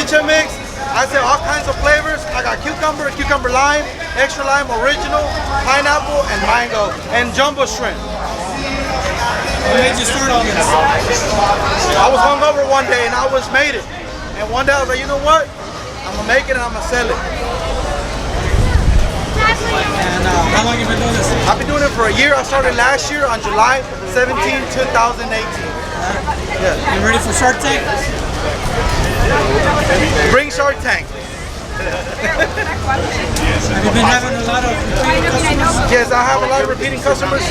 Vitamix. I sell all kinds of flavors. I got cucumber, cucumber lime, extra lime, original, pineapple, and mango, and jumbo shrimp. What made you start all this? I was hungover one day and I was made it. And one day I was like, you know what? I'm gonna make it and I'm gonna sell it. And how long have you been doing this? I've been doing it for a year. I started last year on July 17, 2018. Yeah. You ready for Shark Tank? Bring Shark Tank. Have you been having a lot of repeating customers? Yes, I have a lot of repeating customers.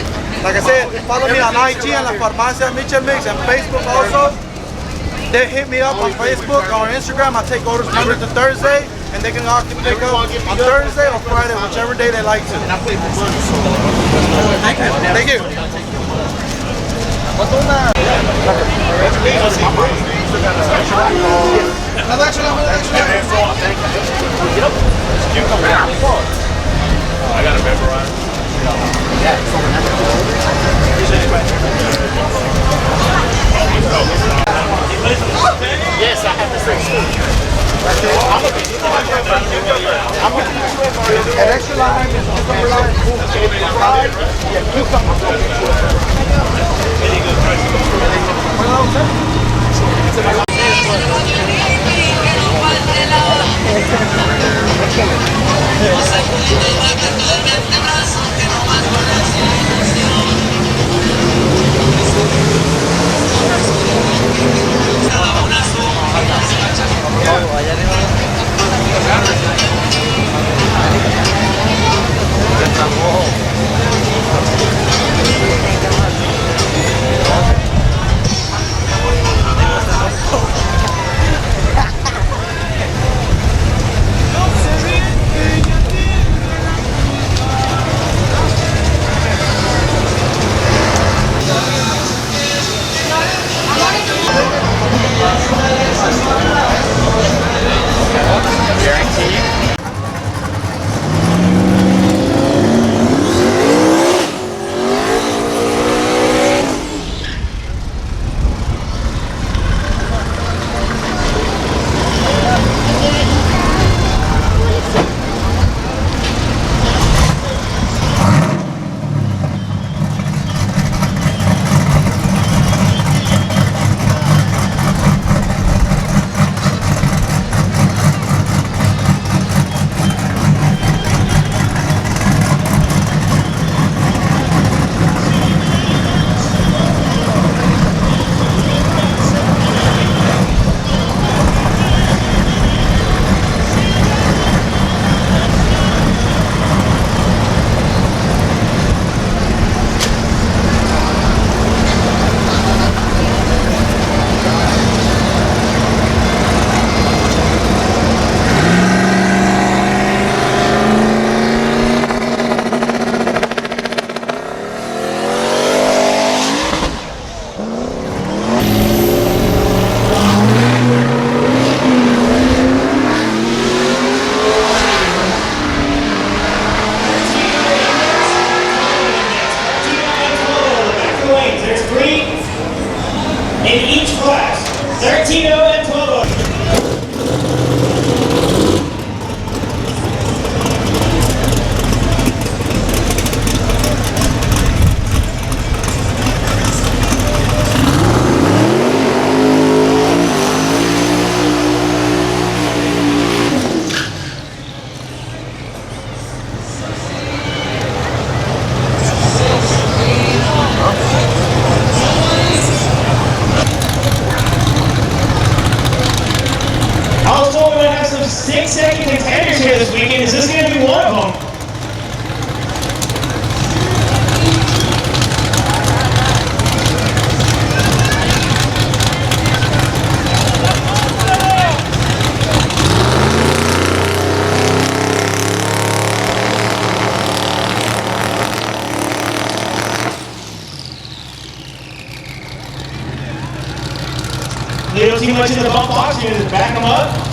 Like I said, follow me on IG and La Farmacia Vitamix and Facebook also. They hit me up on Facebook or Instagram. I take orders Monday to Thursday, and they can all pick up on Thursday or Friday, whichever day they like to. Thank you. Thank you. I got a memorize. Yes, I have the same school. And extra lime, cucumber lime, in each class, 13-0 and 12-0. I was told we're going to have some 6-second contenders here this weekend. Is this going to be one of them? Little too much in the bump box, you're going to back them up.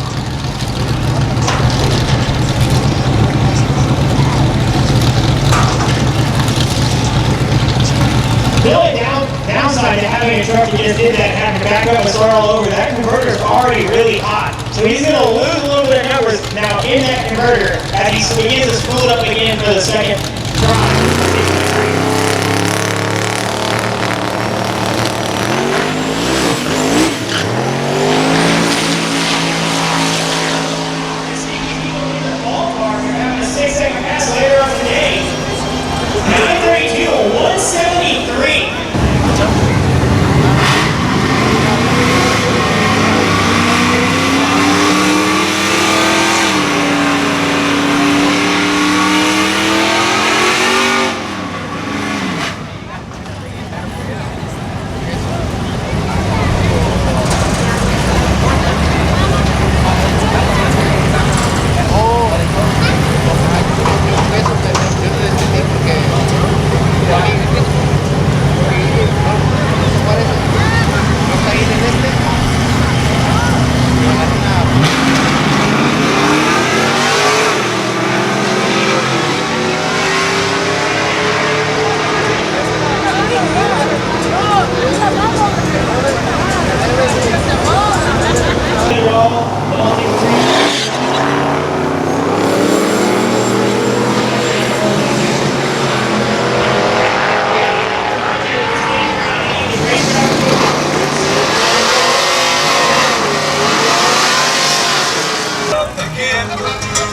The only downside to having a second truck he just did that and have to back up and start all over. That converter is already really hot. So he's going to lose a little bit of numbers now in that converter as he begins to spool it up again for the second try.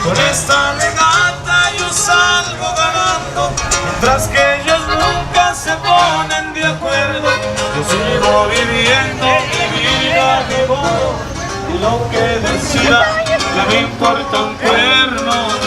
Con esta regata yo salgo ganando, mientras que ellos nunca se ponen de acuerdo. Yo sigo viviendo mi vida de modo, y lo que decida no me importa un cuerno.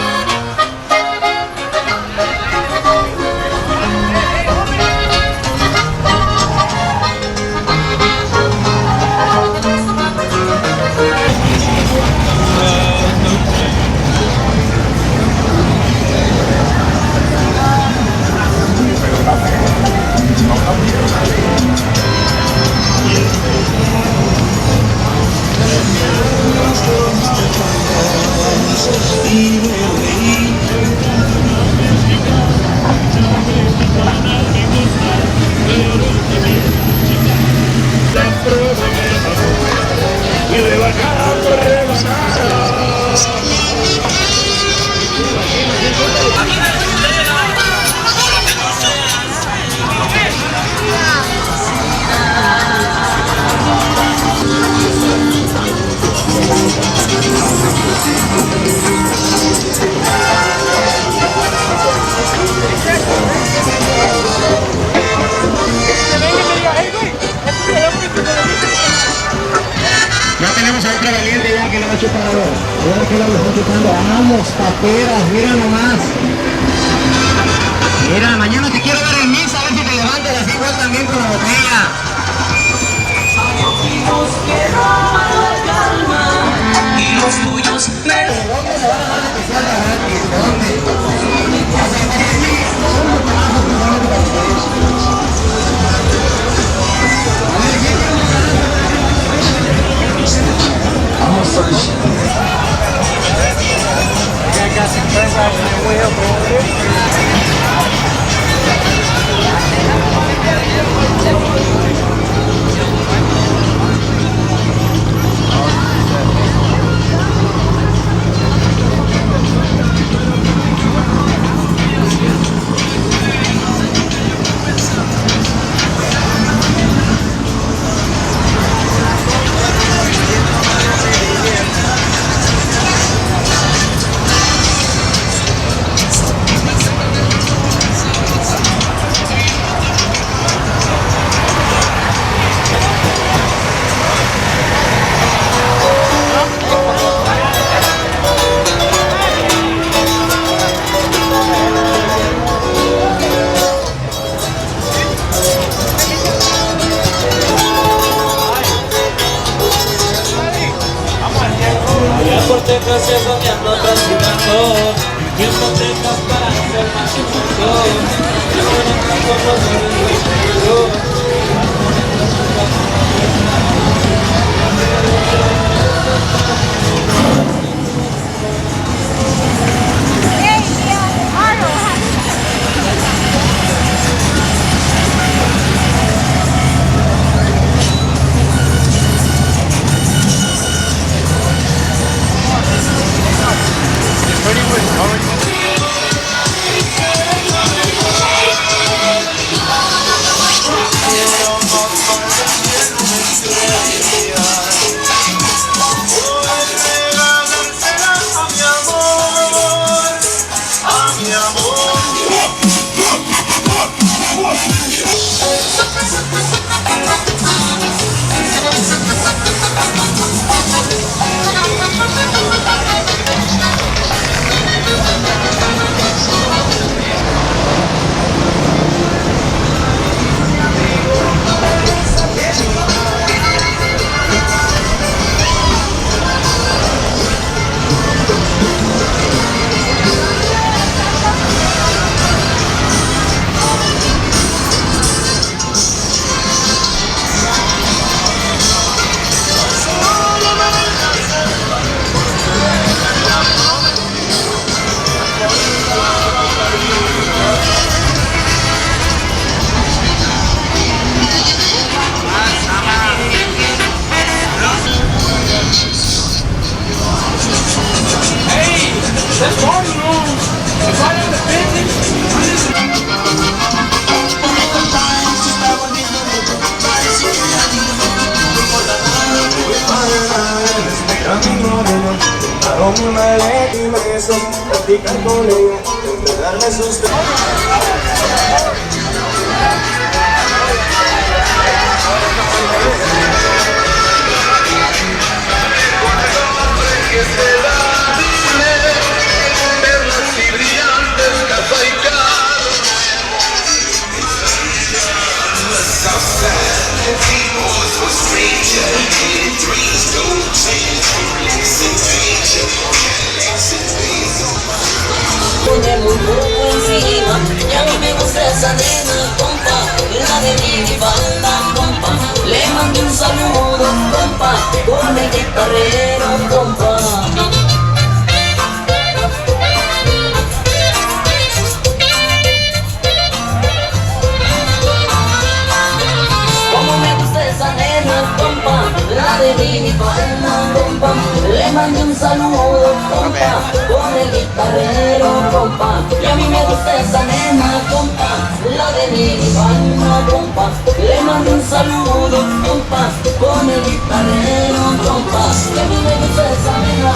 Ya tenemos a otra valiente ya que le va chupando. Mira que lo está chupando. Vamos, paperas, mira nomás. Mira, mañana te quiero ver en misa, a ver si te levantas así igual también con la botella. Y los tuyos me... ¿Dónde se van a dar especial gratis? ¿Dónde? Vamos first. I got some friends out there way up over there. Texas es donde ando transitando, bibliotecas para ser más chiquito, yo no tengo los dedos. Aroma una leche y besos, practicar con ella, entregarme sus Pone muy poco encima, y a mí me gusta esa nena, compa, la de mi falda, compa. Le mandé un saludo, compa, con el guitarrero, compa. Como me gusta esa nena, compa, la de mi palma, compa. Le mandé un saludo, compa, con el guitarrero, compa. Y a mí me gusta esa nena, compa, la de mi palma, compa. Le mandé un saludo, compa, con el guitarrero, compa. Y a mí me gusta esa nena.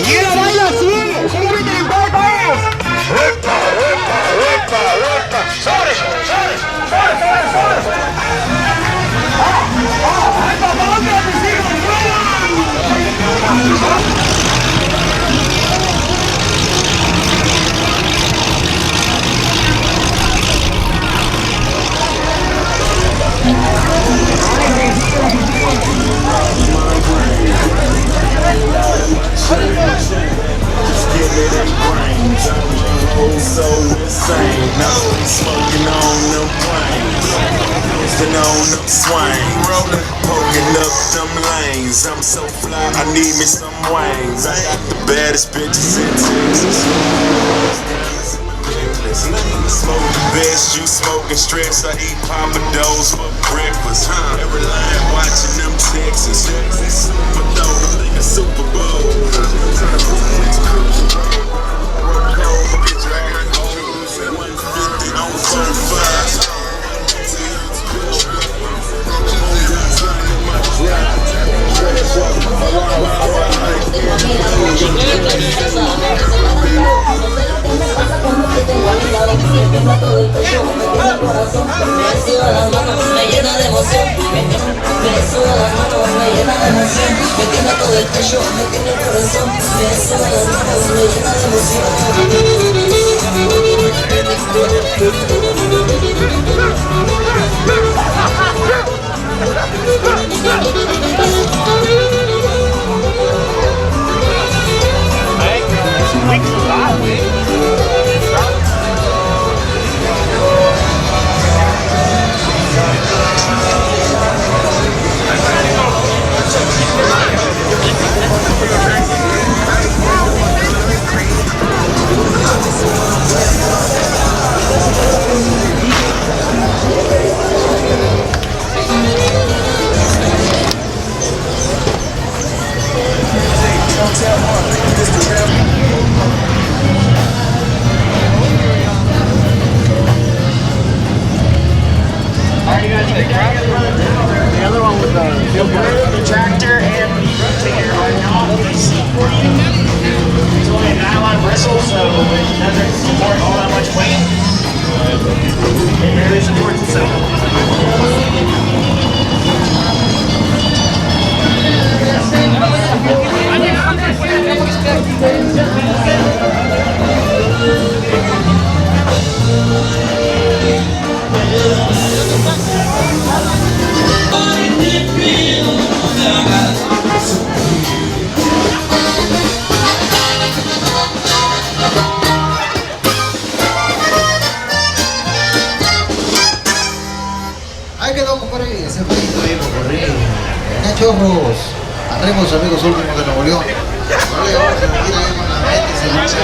¡Mira, baila así! ¡Sígueme en todos! ¡Epa! ¡Sobre! So insane, now we smoking on them planes, been on them swing, rolling, poking up them lanes. I'm so fly, I need me some wings. I got the baddest bitches in Texas. Smoke the best, you smoking stress. I eat papados for breakfast. Every line watching them Texas. Super dope, like a Super Bowl. Me llena de emoción, me suda las manos, me llena de emoción, me tiene todo el pecho, me tiene el corazón, me suda las manos, me llena de emoción. The other one with the tractor and the rotator are not going to seat for you. It's only a nylon bristle, so it doesn't support all that much weight. It barely supports itself. Ahí quedó, compadre, ese jueguito bien, compadre. Cachorros, arremos amigos últimos de Nuevo León. Vale, vamos a seguir ahí con la mente, se lucha.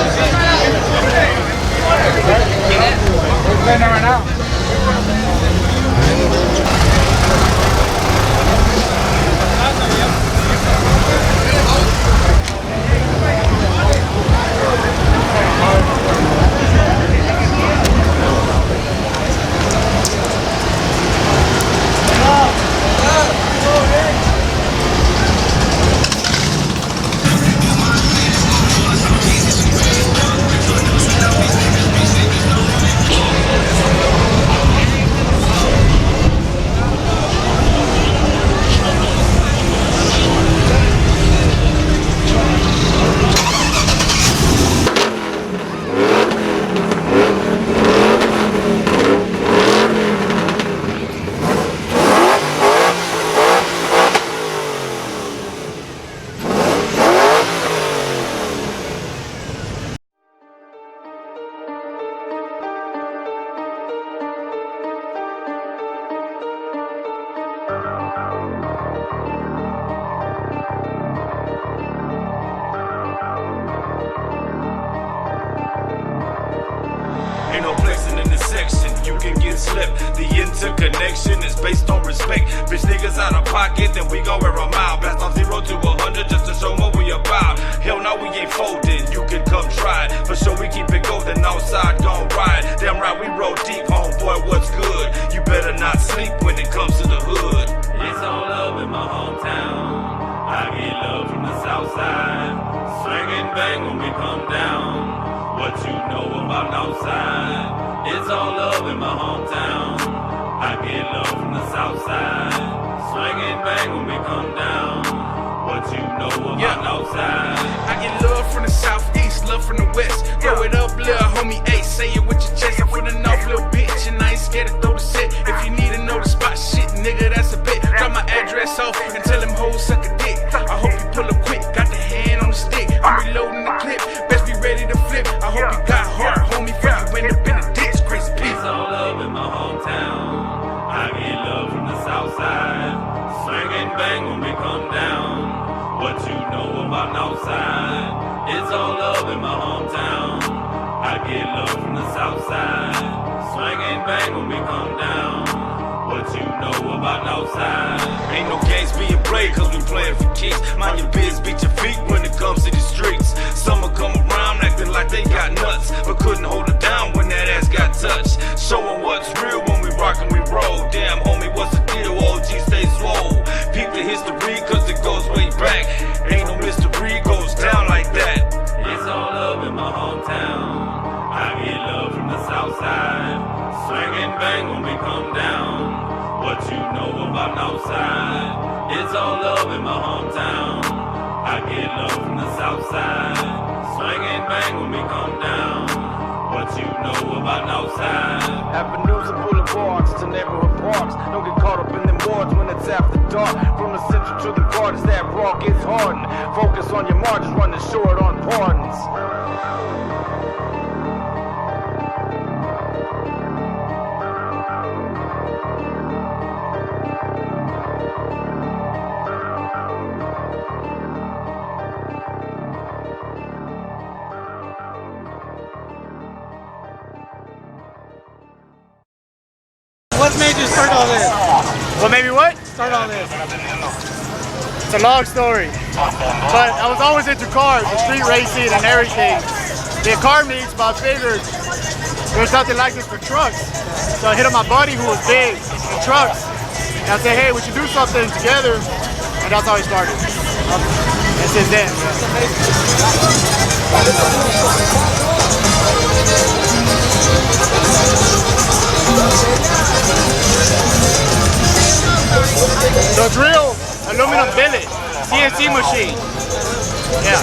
Ain't no flexing in this section, you can get slipped. The interconnection is based on respect. Bitch niggas out of pocket, then we gon' wear a mile. Blast off 0 to 100 just to show what we about. Hell no, we ain't folding, you can come try it. For sure we keep it golden, outside gon' ride. Damn right, we roll deep, homeboy, what's good? You better not sleep when it comes to the hood. It's all love in my hometown. I get love from the south side. Swing and bang when we come down. What you know about outside? It's all love in my hometown. I get love from the south side. Swing and bang when we come down. What you know about outside? I get love from the southeast, love from the west. Throw it up, little homie Ace. Say it with your chest. I'm feeling off, little bitch, and I ain't scared to throw the set. If you need to know the spot, shit, nigga, that's a bet. Drop my address off and tell them hoes suck a dick. I hope you pull up quick, got the hand on the stick. I'm reloading the clip, best be ready to flip. I hope you got heart, homie, for you end up in the ditch. Crazy bitch. It's all love in my hometown. I get love from the south side. Swing and bang when we come down. What you know about outside? It's all love in my hometown. I get love from the south side. Swing and bang when we come down. What you know about outside? Ain't no games being played cause we playing for keeps. Mind your biz, beat your feet when it comes to the streets. Some come around acting like they got nuts, but couldn't hold it down when that ass got touched. Showing what's real when we rock and we roll. Damn homie, what's the deal? OG stay swole. Peep the history cause it goes way back. Ain't no mystery, goes down like that. It's all love in my hometown. I get love from the south side. Swing and bang when we come down. What you know about outside? It's all love in my hometown. I get love from the south side. Swing and bang when we come down. What you know about outside? Avenues and boulevards to neighborhood parks. Don't get caught up in them wards when it's after dark. From the central to the gardens, that raw gets hardened. Focus on your marches, running short on pardons. What made you start all this? What made me what? Start all this. It's a long story. But I was always into cars and street racing and everything. The car meets, but I figured there's nothing like this for trucks. So I hit up my buddy who was big in trucks. And I said, hey, we should do something together. And that's how it started. And since then, the drill, aluminum billet, CNC machine. Yeah.